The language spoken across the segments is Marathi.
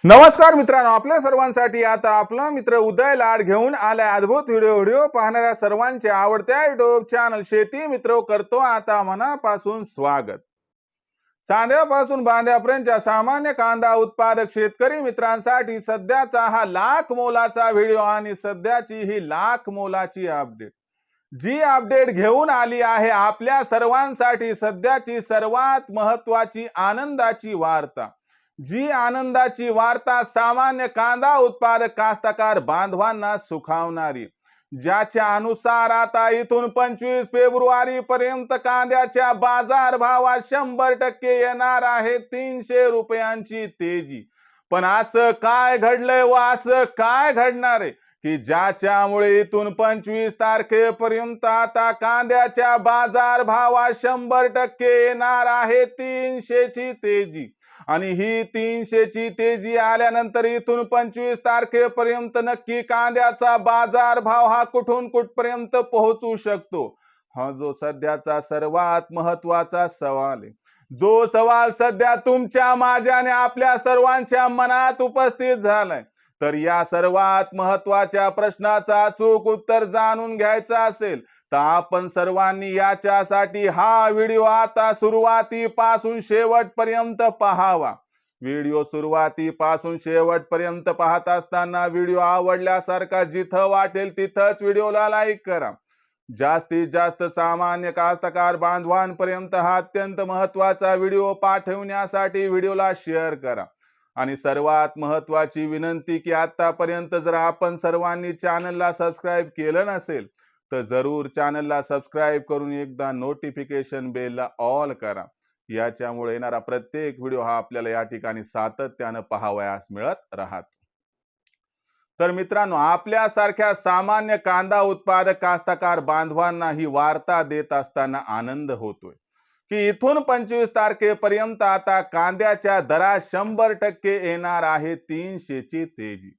नमस्कार मित्रांनो, आपल्या सर्वांसाठी आता आपला मित्र उदय लाड घेऊन आलाय अद्भुत व्हिडिओ पाहणाऱ्या सर्वांचे आवडत्या युट्यूब चॅनल शेती मित्र करतो आता मनापासून स्वागत। चांद्यापासून बांद्यापर्यंतच्या सामान्य कांदा उत्पादक शेतकरी मित्रांसाठी सध्याचा हा लाख मोलाचा व्हिडिओ आणि सध्याची ही लाख मोलाची अपडेट, जी अपडेट घेऊन आली आहे आपल्या सर्वांसाठी सध्याची सर्वात महत्त्वाची आनंदाची वार्ता। जी आनंदाची वार्ता सामान्य कांदा उत्पादक कास्तकार बांधवांना सुखावणारी, ज्याच्या अनुसार आता इथून 25 फेब्रुवारी पर्यंत कांद्याच्या बाजार भावात 100% येणार आहे 300 रुपयांची तेजी। पण असं काय घडलंय व असं काय घडणार आहे की ज्याच्यामुळे इथून 25 तारखेपर्यंत आता कांद्याच्या बाजार भावात 100% येणार आहे 300 ची तेजी। आणि ही 300 ची तेजी आल्यानंतर इथून 25 तारखेपर्यंत नक्की कांद्याचा बाजार भाव हा कुठून कुठपर्यंत पोहोचू शकतो, हा जो सध्याचा सर्वात महत्त्वाचा सवाल आहे। जो सवाल सध्या तुमच्या माझ्या आणि आपल्या सर्वांच्या मनात उपस्थित झालाय। तर या सर्वात महत्त्वाच्या प्रश्नाचा अचूक उत्तर जाणून घ्यायचं असेल तर आपण सर्वांनी याच्यासाठी हा व्हिडिओ आता सुरुवातीपासून शेवटपर्यंत पाहावा। व्हिडिओ सुरुवातीपासून शेवटपर्यंत पाहत असताना व्हिडिओ आवडल्यासारखा जिथं वाटेल तिथंच व्हिडिओला लाईक करा। जास्तीत जास्त सामान्य कास्तकार बांधवांपर्यंत हा अत्यंत महत्त्वाचा व्हिडिओ पाठवण्यासाठी व्हिडिओला शेअर करा। आणि सर्वात महत्त्वाची विनंती की आतापर्यंत जर आपण सर्वांनी चॅनलला सबस्क्राइब केलं नसेल तर जरूर चॅनलला सबस्क्राइब करून एकदा नोटिफिकेशन बेलला ऑल करा। याच्यामुळे येणारा प्रत्येक व्हिडिओ हा आपल्याला या ठिकाणी सातत्याने पाहावयास मिळत राहतो। तर मित्रांनो, आपल्यासारख्या सामान्य कांदा उत्पादक कास्तकार बांधवांना ही वार्ता देत असताना आनंद होतोय की इथून 25 तारखेपर्यंत आता कांद्याच्या दरात 100% येणार आहे 300 ची तेजी।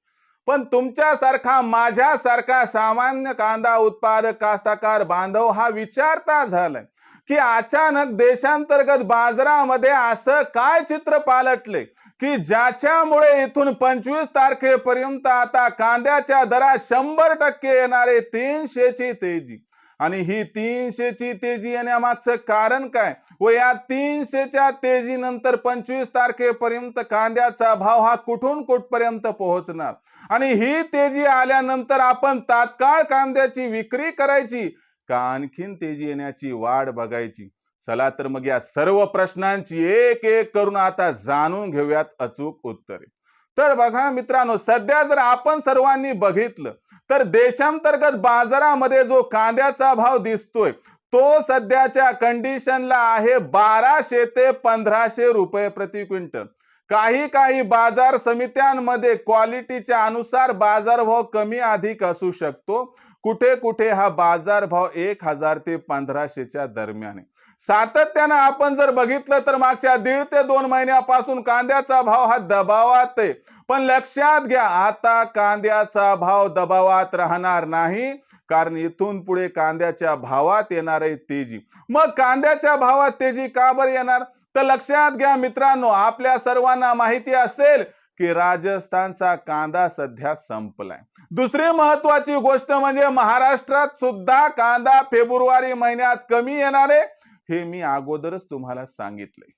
पण तुमच्यासारखा माझ्यासारखा सामान्य कांदा उत्पादक कास्तकार बांधव हा विचारता झालाय की अचानक देशांतर्गत बाजारामध्ये असं काय चित्र पालटले की ज्याच्यामुळे इथून 25 तारखेपर्यंत आता कांद्याच्या दरात 100% येणारे 300 ची तेजी। आणि ही 300 ची तेजी येण्यामागचं कारण काय व या 300 च्या तेजीनंतर 25 तारखेपर्यंत कांद्याचा भाव हा कुठून कुठपर्यंत पोहोचणार आणि ही तेजी आल्यानंतर आपण तात्काळ कांद्याची विक्री करायची का आणखीन तेजी येण्याची वाट बघायची। चला तर मग या सर्व प्रश्नांची एक एक करून आता जाणून घेऊयात अचूक उत्तरे। तर बघा मित्रांनो, सध्या जर आपण सर्वांनी बघितलं तर देशांतर्गत बाजारामध्ये जो कांद्याचा भाव दिसतोय तो सध्याच्या कंडिशनला आहे 1200 ते 1500 रुपये प्रति क्विंटल। काही बाजार समित्यांमध्ये क्वालिटीच्या अनुसार बाजारभाव कमी अधिक असू शकतो। कुठे कुठे हा बाजारभाव 1000 ते 1500 च्या दरम्यान आहे। सातत्याने आपण जर बघितलं तर मागच्या 1.5 ते 2 महिन्यापासून कांद्याचा भाव हा दबावात आहे। पण लक्षात घ्या, आता कांद्याचा भाव दबावात राहणार नाही, कारण इथून पुढे कांद्याच्या भावात येणार आहे तेजी। मग कांद्याच्या भावात तेजी का बरं येणार तर लक्षात घ्या मित्रांनो, आपल्या सर्वांना माहिती असेल की राजस्थानचा कांदा सध्या संपलाय। दुसरी महत्त्वाची गोष्ट म्हणजे महाराष्ट्रात सुद्धा कांदा फेब्रुवारी महिन्यात कमी येणार आहे, हे मी अगोदरच तुम्हाला सांगितले।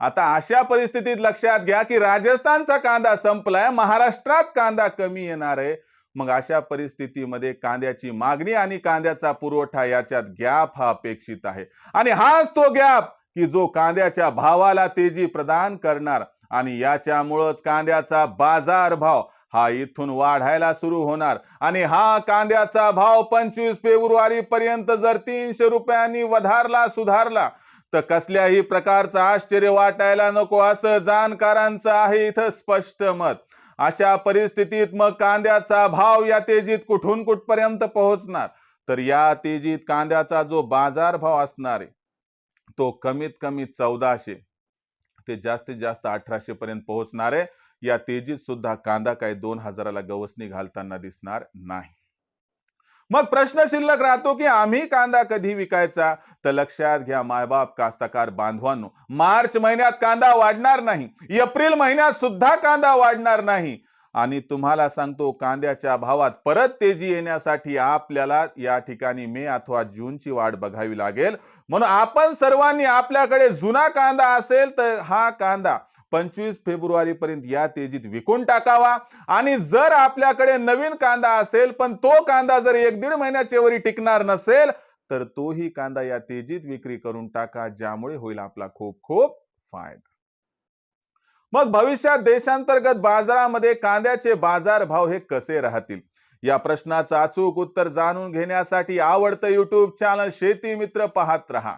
आता अशा परिस्थितीत लक्षात घ्या की राजस्थानचा कांदा संपलाय, महाराष्ट्रात कांदा कमी येणार आहे। मग अशा परिस्थितीमध्ये कांद्याची मागणी आणि कांद्याचा पुरवठा याच्यात गॅप हा अपेक्षित आहे आणि हाच तो गॅप की जो कांद्याच्या भावाला तेजी प्रदान करणार आणि याच्यामुळेच कांद्याचा बाजार भाव हा इथून वाढायला सुरू होणार। आणि हा कांद्याचा भाव 25 फेब्रुवारी पर्यंत जर 300 रुपयांनी वधारला सुधारला तर कसल्याही प्रकारचं आश्चर्य वाटायला नको असं जाणकारांचं आहे इथं स्पष्ट मत। अशा परिस्थितीत मग कांद्याचा भाव या तेजीत कुठून कुठपर्यंत पोहोचणार तर या तेजीत कांद्याचा जो बाजार भाव असणार आहे तो कमीत कमी 1400 ते जास्तीत जास्त 1800 पर्यंत पोहोचणार आहे। या तेजीत सुद्धा कांदा काही 2000 ला गवसणी घालताना दिसणार नाही। मग प्रश्न शिल्लक राहतो की आम्ही कांदा कधी विकायचा? तर लक्षात घ्या मायबाप कास्तकार बांधवांनो, मार्च महिन्यात कांदा वाढणार नाही, एप्रिल महिन्यात सुद्धा कांदा वाढणार नाही. आणि तुम्हाला सांगतो कांद्याच्या भावात परत तेजी येण्यासाठी आपल्याला या ठिकाणी मे अथवा जूनची वाट बघावी लागेल. म्हणून आपण सर्वांनी आपल्याकडे जुना कांदा असेल तर हा कांदा 25 फेब्रुवारी पर्यंत या तेजीत विकून टाकावा. आणि जर आपल्याकडे नवीन कांदा असेल पण तो कांदा जर 1-1.5 महिन्याच्या वरी टिकणार नसेल तर तोही कांदा या तेजीत विक्री करून टाका, ज्यामुळे होईल आपला खूप खूप फायदा. मग भविष्यात देशांतर्गत बाजारामध्ये कांद्याचे बाजार भाव हे कसे राहतील, या प्रश्नाचं अचूक उत्तर जाणून घेण्यासाठी आवडतं युट्यूब चॅनल शेती मित्र पाहत रहा.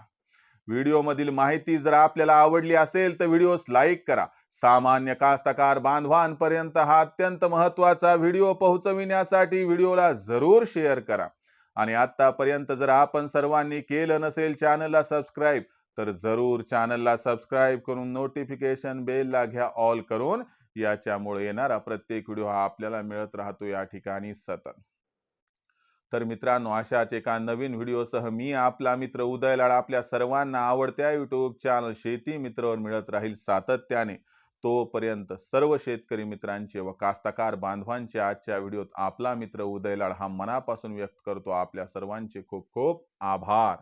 व्हिडिओ मधील माहिती जर आपल्याला आवडली असेल तर व्हिडिओस लाईक करा. सामान्य कास्तकार बांधवांपर्यंत हा अत्यंत महत्त्वाचा व्हिडिओ पोहोचविण्यासाठी व्हिडिओला जरूर शेअर करा. आणि आतापर्यंत जर आपण सर्वांनी केलं नसेल चॅनलला सबस्क्राईब, तर जरूर चॅनलला सबस्क्राईब करून नोटिफिकेशन बेलला घ्या ऑल करून. याच्यामुळे येणारा प्रत्येक व्हिडिओ हा आपल्याला मिळत राहतो या ठिकाणी सतत. तर मित्रांनो, अशाच एका नवीन व्हिडिओसह मी आपला मित्र उदय लाड आपल्या सर्वांना आवडत्या युट्यूब चॅनल शेती मित्रवर मिळत राहील सातत्याने. तोपर्यंत सर्व शेतकरी मित्रांचे व कास्तकार बांधवांचे आजच्या व्हिडिओत आपला मित्र उदय लाड हा मनापासून व्यक्त करतो आपल्या सर्वांचे खूप खूप आभार.